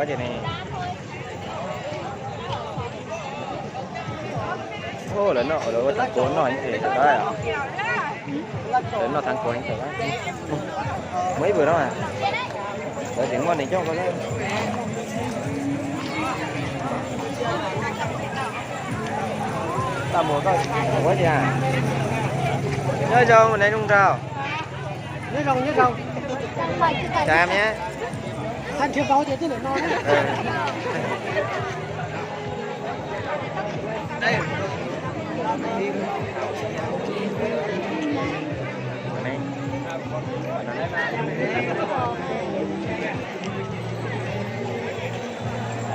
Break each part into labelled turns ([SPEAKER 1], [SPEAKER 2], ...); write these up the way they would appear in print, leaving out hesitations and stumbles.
[SPEAKER 1] quá trời này. Ô lớn nọ ở thằng cuốn nọ như thế đó à? Lớn nọ thằng cuốn như thế đó. Mấy vừa đó à? Đợi tiếng ngon này cho con đấy. Tao mua có quá gì à? Nhớ rong mình lấy nung rau.
[SPEAKER 2] Nhớ rong.
[SPEAKER 1] Chào em nhé.
[SPEAKER 2] Ăn chưa bao giờ chứ lại non đấy.
[SPEAKER 1] Đây.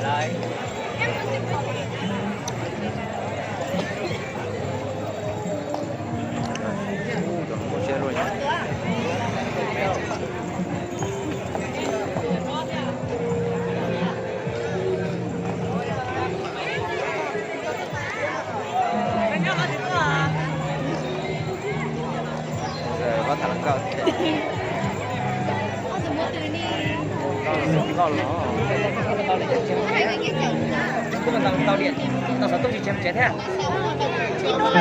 [SPEAKER 1] Đây. Một xe rồi nhé. Có thằng cậu con nó tàu điện tàu sao tôi chỉ chém chết thế à? Tàu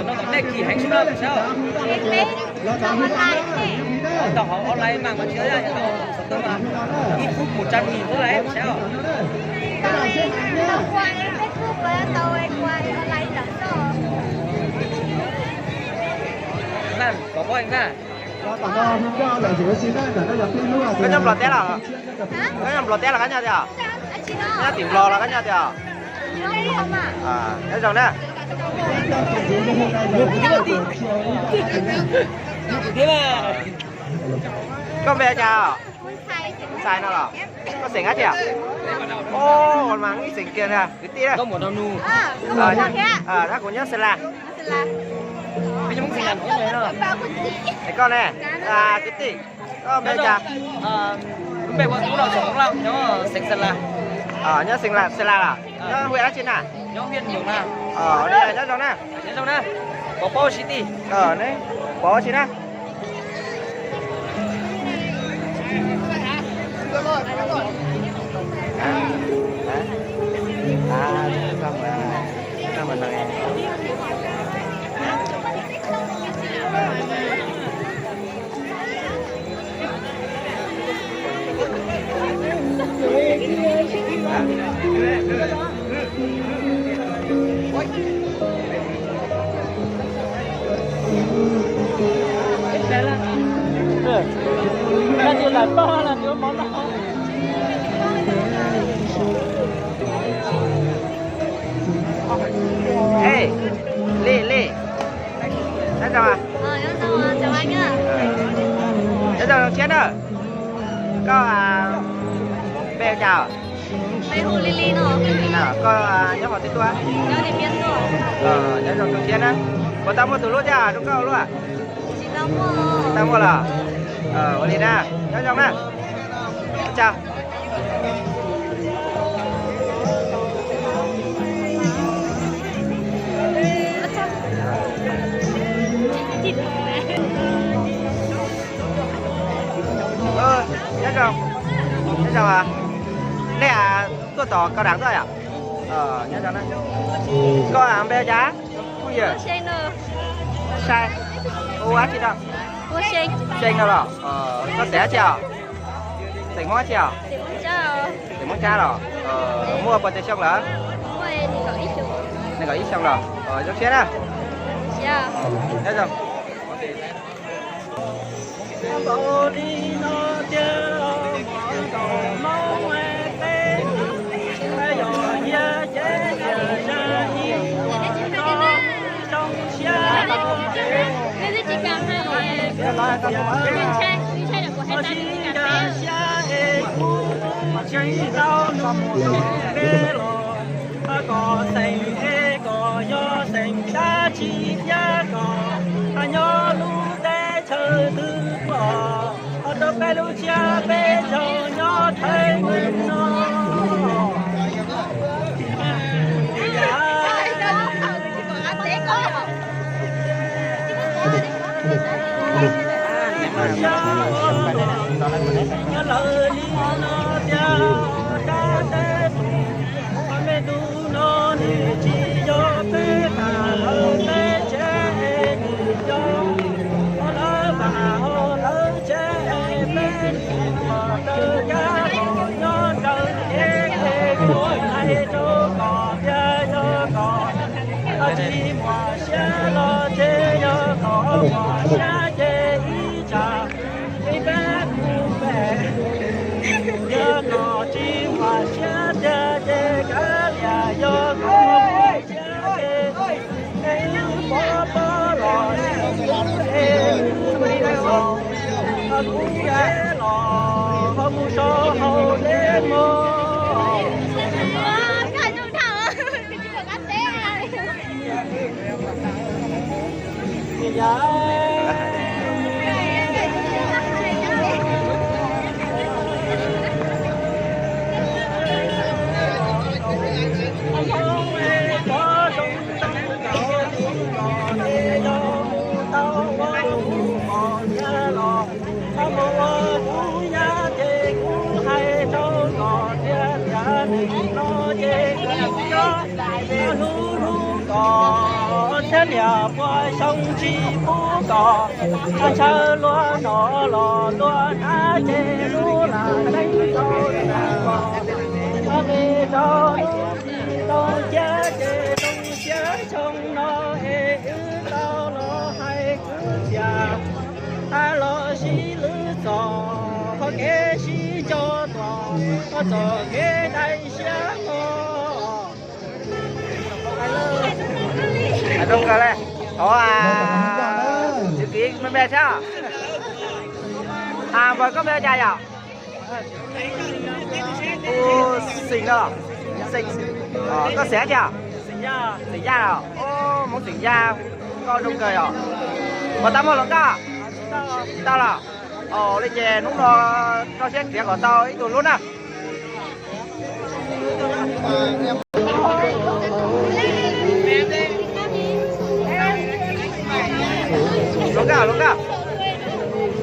[SPEAKER 1] nó có đây kỳ hành xuống đâu sao? Tàu họ online mang vào chơi ra tàu sao tôi mà ít phút 100.000 thôi là em sao?
[SPEAKER 3] Tàu qua em Facebook là tàu em qua online là sao?
[SPEAKER 1] Anh có anh ra.
[SPEAKER 2] Cái nhầm lọt té là
[SPEAKER 3] Hả?
[SPEAKER 2] nhầm lọt té là cái nhà gì à? Nhà tiểu lò là cái nhà gì à?
[SPEAKER 3] Không à?
[SPEAKER 2] À, cái dòng nè. Có về chào. Sai nào là? Có xỉn hết chưa? Ô, còn mắng cái xỉn kia nè, cái tí đây.
[SPEAKER 1] Có một đồng nu.
[SPEAKER 3] Đó
[SPEAKER 2] của nhớ sẽ là.
[SPEAKER 1] Bây giờ muốn xỉn là nó này rồi.
[SPEAKER 2] Cái con này, cái tí. Có về chào.
[SPEAKER 1] Lúc bé bọn đầu sống lắm, nó xỉn là.
[SPEAKER 2] Nhớ xỉn là, sẽ là à? Nhớ huyện trên à?
[SPEAKER 1] Nhớ huyện nhiều nè.
[SPEAKER 2] Đây là nhớ dòng nè.
[SPEAKER 1] Nhớ dòng nè. Có Paul City.
[SPEAKER 2] Đấy, có trên á. Xong rồi này.
[SPEAKER 1] Là chỉ là to là thiếu món đó.
[SPEAKER 2] Ê, Lê. Thế sao à?
[SPEAKER 3] Chào anh nhá.
[SPEAKER 2] Thế sao chết rồi? Có bèo chào.
[SPEAKER 3] Bây hồ Lily nó.
[SPEAKER 2] Nào, có nhớ vào tên tôi.
[SPEAKER 3] Nhớ để biết rồi.
[SPEAKER 2] Nhớ dòng chết á. Có tao mua từ lúc ra, đúng không luôn à?
[SPEAKER 3] Chị tao mua.
[SPEAKER 2] Tao mua là. Ở đây nè, nhớ dòng nè. Chào. Nhớ dòng. Nhớ dòng à? Đây à, tôi tỏ cao đẳng thôi à? Nhớ dòng này. Có bé giá. Ui giời. Sai. Ô á chị đâu?
[SPEAKER 3] Cô Sinh.
[SPEAKER 2] Sinh đâu rồi? Có xẻ chưa? Tỉnh hóa chưa? Tỉnh món cha rồi. Mua quần tiền xong rồi.
[SPEAKER 3] Mua thì có ít chút.
[SPEAKER 2] Này có ít xong rồi. Dốc xếp á.
[SPEAKER 3] Dạ.
[SPEAKER 2] Hết rồi.
[SPEAKER 4] Có thành thế có do thành đã chi giá có nhớ lu té chờ tư bỏ đôi bé lu cha bé giàu nhớ thấy mình nó nhớ lời đi nó theo đã té tù mẹ tu nó để chỉ cho bé ta lỡ té chết cho họ lỡ bà họ lỡ chết bé mà tơ cá họ nhớ đời thế mỗi ngày đâu có bia đâu có chỉ mà sẽ lo thế nhớ có mà sẽ chế ý cha đi bé cu bé nhớ có chỉ mà sẽ chế cả nhà nhớ có sẽ chế bỏ bỏ lo đi đây rồi cũng dễ lo không số hậu đến mơ
[SPEAKER 3] Cả trung thẳng cái gì được ăn tết
[SPEAKER 4] thế nhà qua sông chi phú cò cha cha loa nó lò loa đá chê lúa là đánh tôi là có đi đó đâu cha chê đông cha trong nó hê ư tao nó hay cứ già ta lo xí lư giò có kế xí cho tòa có trò kế đây xá
[SPEAKER 2] Đúng rồi đấy. Chữ ký mấy bé sao? Vừa có bé trai à? Xinh đó. Xinh. Có xẻ chưa? Xinh da à? Muốn xinh da. Con đúng cười à? Mà tao mua lần đó. Tao là. Lên chè đúng rồi. Cho xét việc của tao ít luôn à. Lúc nào?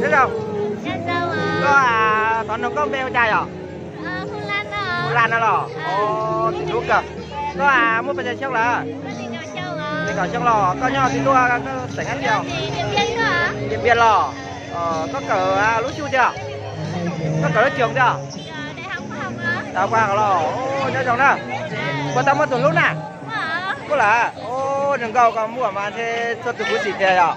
[SPEAKER 2] Thế nào? Có toàn nó có beo trai à? Không lan đó. Thì lúc cả. Có muốn bây giờ chắc là. Thì cả trong lò có nhau thì đua có sảnh ăn nhiều. Điện biên lò. Có cỡ lúa chu chưa? Có cỡ lớp trường chưa? Đại học qua lò. Nhớ chồng đó. Có tao mất tuần lúc nào? Có là. Đừng cầu còn mua mà thế cho từ cuối xịt kìa à?